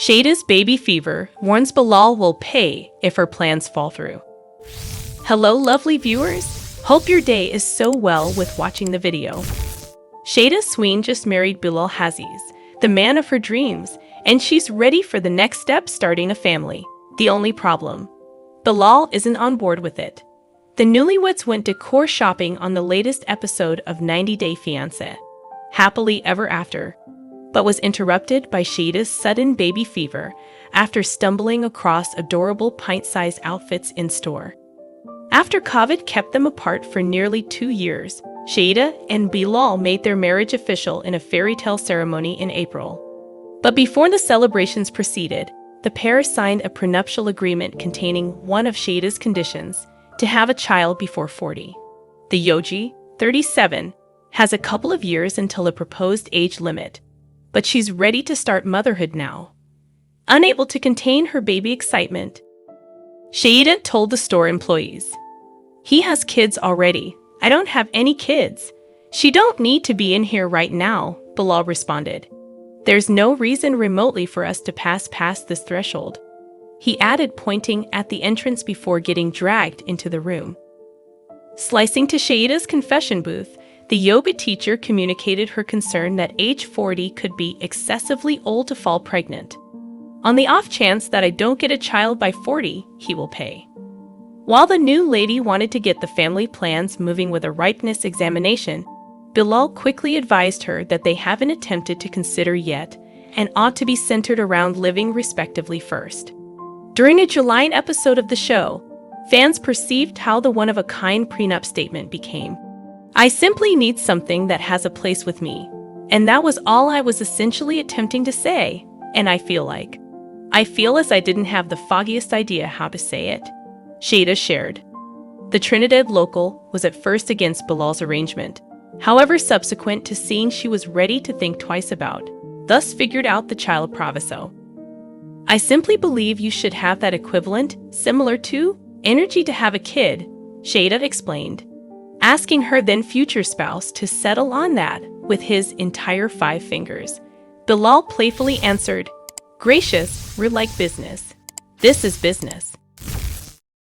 Shaeeda's baby fever warns Bilal will pay if her plans fall through. Hello lovely viewers, hope your day is so well with watching the video. Shaeeda Sween just married Bilal Aziz, the man of her dreams, and she's ready for the next step, starting a family. The only problem, Bilal isn't on board with it. The newlyweds went decor shopping on the latest episode of 90 Day Fiancé, Happily Ever After, but was interrupted by Shaeeda's sudden baby fever after stumbling across adorable pint-sized outfits in store. After COVID kept them apart for nearly 2 years, Shaeeda and Bilal made their marriage official in a fairy tale ceremony in April. But before the celebrations proceeded, the pair signed a prenuptial agreement containing one of Shaeeda's conditions: to have a child before 40. The Yogi, 37, has a couple of years until the proposed age limit, but she's ready to start motherhood now. Unable to contain her baby excitement, Shaeeda told the store employees, "He has kids already. I don't have any kids. She don't need to be in here right now," Bilal responded. "There's no reason remotely for us to pass past this threshold," he added, pointing at the entrance before getting dragged into the room. Slicing to Shaeeda's confession booth, the yoga teacher communicated her concern that age 40 could be excessively old to fall pregnant. "On the off chance that I don't get a child by 40, he will pay." While the new lady wanted to get the family plans moving with a ripeness examination, Bilal quickly advised her that they haven't attempted to consider yet and ought to be centered around living respectively first. During a July episode of the show, fans perceived how the one-of-a-kind prenup statement became, "I simply need something that has a place with me, and that was all I was essentially attempting to say, and I feel as I didn't have the foggiest idea how to say it," Shaeeda shared. The Trinidad local was at first against Bilal's arrangement, however subsequent to seeing she was ready to think twice about, thus figured out the child proviso. "I simply believe you should have that equivalent, similar to, energy to have a kid," Shaeeda explained, asking her then future spouse to settle on that with his entire 5 fingers. Bilal playfully answered, "Gracious, we're like business. This is business."